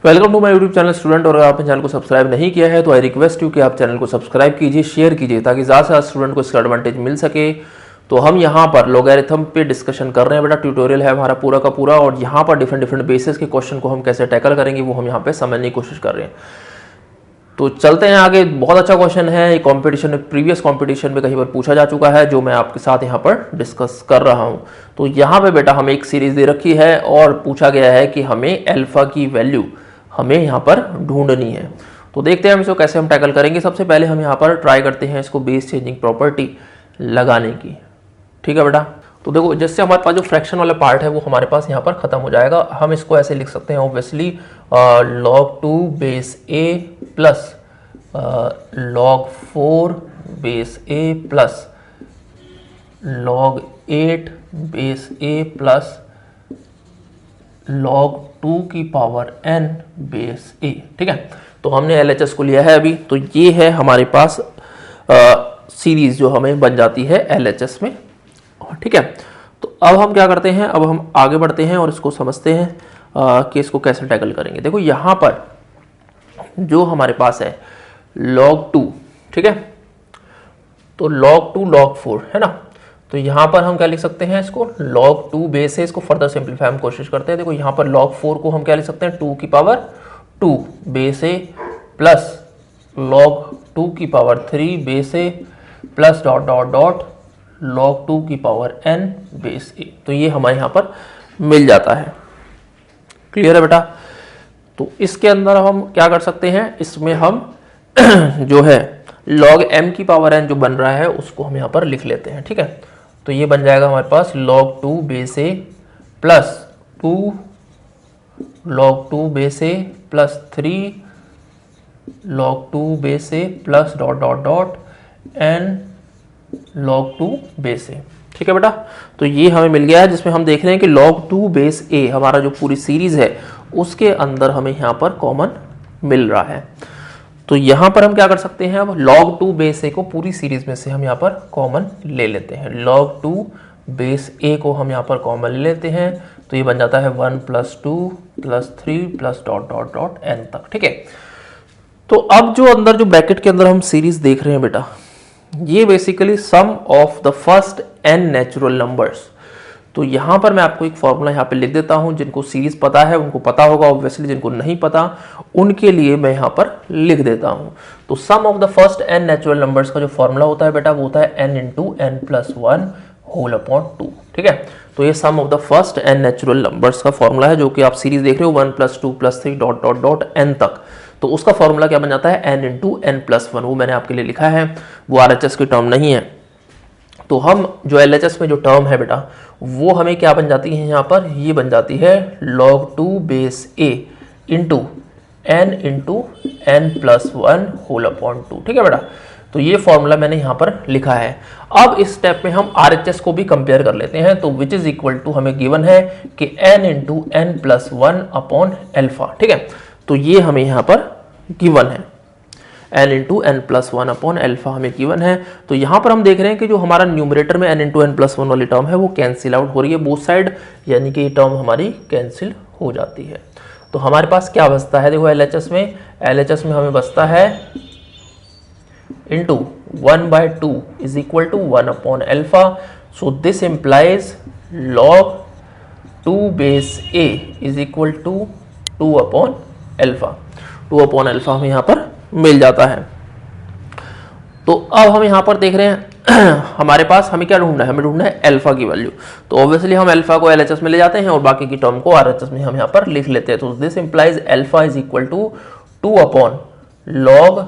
Welcome to my YouTube channel student. और अगर आपने चैनल को सब्सक्राइब नहीं किया है तो आई रिक्वेस्ट यू कि आप चैनल को सब्सक्राइब कीजिए, शेयर कीजिए ताकि ज़्यादा से ज़्यादा स्टूडेंट को इसका एडवांटेज मिल सके। तो हम यहाँ पर लॉगरिथम पे डिस्कशन कर रहे हैं बेटा, ट्यूटोरियल है हमारा पूरा का पूरा, और यहाँ पर डिफरेंट बेसिस के क्वेश्चन को हम कैसे टैकल करेंगे वो हम यहाँ पे समझने की कोशिश कर रहे हैं। तो चलते हैं आगे। बहुत अच्छा क्वेश्चन है, ये कंपटीशन में, प्रीवियस कंपटीशन में कहीं पर पूछा जा चुका है, जो मैं आपके साथ यहाँ पर डिस्कस कर रहा हूँ। तो यहाँ पे बेटा हमें एक सीरीज दे रखी है और पूछा गया है कि हमें अल्फा की वैल्यू हमें यहाँ पर ढूंढनी है। तो देखते हैं हम इसको कैसे हम टैकल करेंगे। सबसे पहले हम यहाँ पर ट्राई करते हैं इसको बेस चेंजिंग प्रॉपर्टी लगाने की। ठीक है बेटा, तो देखो जिससे हमारे पास जो फ्रैक्शन वाला पार्ट है वो हमारे पास यहाँ पर खत्म हो जाएगा। हम इसको ऐसे लिख सकते हैं obviously log 2 base a plus log 4 base a plus log 8 base a plus log 2 की पावर n बेस a। ठीक है, तो हमने LHS को लिया है अभी, तो ये है हमारे पास सीरीज जो हमें बन जाती है LHS में। ठीक है, तो अब हम क्या करते हैं, अब हम आगे बढ़ते हैं और इसको समझते हैं कि इसको कैसे टैकल करेंगे। देखो यहाँ पर जो हमारे पास है log 2, ठीक है, तो log 2 log 4 है ना, तो यहाँ पर हम क्या लिख सकते हैं, इसको log 2 बेस है, इसको फर्दर सिंप्लीफाई हम कोशिश करते हैं। देखो यहाँ पर log 4 को हम क्या लिख सकते हैं, 2 की पावर 2 बेस है प्लस log 2 की पावर 3 बेस है plus dot dot dot log 2 की पावर n बेस a। तो ये हमारे यहाँ पर मिल जाता है। क्लियर है बेटा? तो इसके अंदर हम क्या कर सकते हैं, इसमें हम जो है log m की पावर n जो बन रहा है उसको हम यहाँ पर लिख लेते हैं। ठीक है, तो ये बन जाएगा हमारे पास log 2 base a plus 2 log 2 base a plus 3 log 2 base a plus dot dot dot n log 2 base a। ठीक है बेटा, तो ये हमें मिल गया है, जिसमें हम देख रहे हैं कि log 2 बेस a हमारा जो पूरी सीरीज है उसके अंदर हमें यहाँ पर कॉमन मिल रहा है। तो यहाँ पर हम क्या कर सकते हैं, अब log 2 बेस a को पूरी सीरीज में से हम यहाँ पर कॉमन ले लेते हैं। log 2 बेस a को हम यहाँ पर कॉमन ले लेते हैं, तो ये बन जाता है 1 plus 2 plus 3 plus dot dot dot n तक। ठीक है, तो अब जो अंदर जो ब्रैकेट के अंदर हम सीरीज देख रहे हैं बेटा, ये basically sum of the first n natural numbers. तो यहाँ पर मैं आपको एक फॉर्मूला यहाँ पे लिख देता हूँ, जिनको सीरीज पता है उनको पता होगा ऑब्वियसली, जिनको नहीं पता उनके लिए मैं यहाँ पर लिख देता हूँ। तो sum of the first n natural numbers का जो फॉर्मूला होता है बेटा वो होता है n into n plus 1 whole upon 2। ठीक है, तो ये sum of the first n natural numbers का फॉर्मूला है, जो कि आप सीरीज देख रहे हो 1 plus 2 plus 3 dot dot dot n तक। तो उसका फॉर्मूला क्या बन जाता है, n इंटू n प्लस 1, वो मैंने आपके लिए लिखा है, वो RHS की टर्म नहीं है। तो हम जो LHS में जो टर्म है बेटा वो हमें क्या बन जाती है, यहाँ पर ये बन जाती है log 2 base a into n plus 1 whole upon 2। ठीक है बेटा, तो ये फॉर्मूला मैंने यहाँ पर लिखा है। अब इस स्टेप में हम RHS को भी कंपेयर कर लेते हैं, तो विच इज इक्वल टू हमें गिवन है कि n into n plus 1 upon alpha. ठीक है, तो ये हमें यहाँ पर गिवन है, n into n plus 1 upon alpha हमें गिवन है। तो यहाँ पर हम देख रहे हैं कि जो हमारा न्यूमरेटर में n इंटू n प्लस 1 वाली टर्म है वो कैंसिल आउट हो रही है बोथ साइड, यानी कि ये टर्म हमारी कैंसिल हो जाती है। तो हमारे पास क्या बचता है, देखो LHS में हमें बचता है into 1/2 is equal to 1 upon alpha. So this implies log 2 base a is equal to 2 upon alpha. 2 upon alpha हमें यहाँ पर मिल जाता है। तो अब हम यहाँ पर देख रहे हैं हमारे पास हमें क्या ढूंढना है, हमें ढूंढना है अल्फा की वैल्यू। तो ऑब्वियसली हम अल्फा को LHS में ले जाते हैं और बाकी की टर्म को RHS में हम यहाँ पर लिख लेते हैं। तो this implies alpha is equal to 2 upon log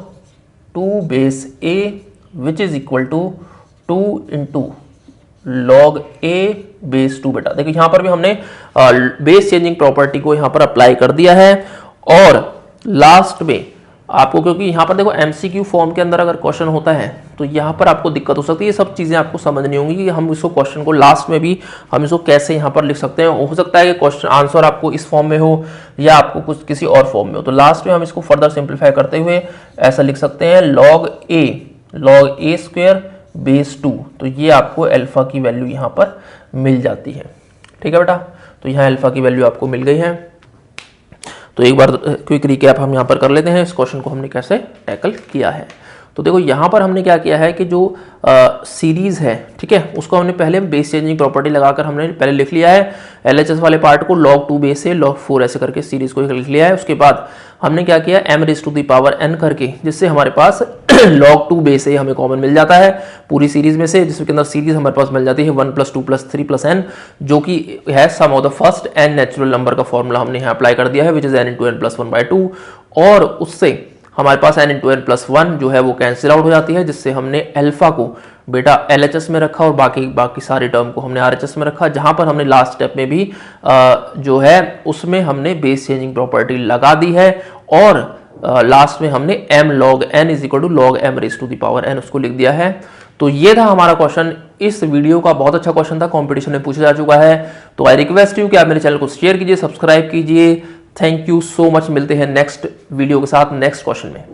2 base a which is equal to 2 into log a base 2। बेटा देखिए यहाँ पर भी हमने बेस चेंजिंग प्रॉपर्टी को यहाँ पर अप्लाई कर दिया है। और लास्ट में आपको, क्योंकि यहाँ पर देखो MCQ फॉर्म के अंदर अगर क्वेश्चन होता है तो यहाँ पर आपको दिक्कत हो सकती है, ये सब चीज़ें आपको समझनी होंगी कि हम इसको क्वेश्चन को लास्ट में भी हम इसको कैसे यहाँ पर लिख सकते हैं। हो सकता है कि क्वेश्चन आंसर आपको इस फॉर्म में हो या आपको कुछ किसी और फॉर्म में हो, तो लास्ट में हम इसको फर्दर सिंप्लीफाई करते हुए ऐसा लिख सकते हैं log a स्क्वायर बेस 2। तो ये आपको अल्फा की वैल्यू यहाँ पर मिल जाती है। ठीक है बेटा, तो यहाँ अल्फा की वैल्यू आपको मिल गई है। तो एक बार क्विक रिकैप हम यहाँ पर कर लेते हैं इस क्वेश्चन को हमने कैसे टैकल किया है। तो देखो यहाँ पर हमने क्या किया है कि जो सीरीज है, ठीक है, उसको हमने पहले बेस चेंजिंग प्रॉपर्टी लगाकर हमने पहले लिख लिया है। एलएचएस वाले पार्ट को log 2 बेस से log 4 ऐसे करके सीरीज को लिख लिया है। उसके बाद हमने क्या किया, m⁻n करके, जिससे हमारे पास log 2 बेस से हमें कॉमन मिल जाता है पूरी सीरीज में से, जिसके अंदर सीरीज हमारे पास मिल जाती है 1 + 2 + 3 + n, जो कि है sum of the first n natural number का फॉर्मूला हमने यहाँ अप्लाई कर दिया है, विच इज n × n + 1/2। और उससे हमारे पास n × n + 1 जो है वो कैंसिल आउट हो जाती है, जिससे हमने अल्फा को बेटा LHS में रखा और बाकी सारे टर्म को हमने RHS में रखा। जहां पर हमने लास्ट स्टेप में भी जो है उसमें हमने बेस चेंजिंग प्रॉपर्टी लगा दी है और लास्ट में हमने m log n = log m⁻n उसको लिख दिया है। तो ये था हमारा क्वेश्चन। इस वीडियो का बहुत अच्छा क्वेश्चन था, कंपटीशन में पूछा जा चुका है। तो आई रिक्वेस्ट यू कि आप मेरे चैनल को शेयर कीजिए, सब्सक्राइब कीजिए। Thank you so much. मिलते हैं नेक्स्ट वीडियो के साथ नेक्स्ट क्वेश्चन में।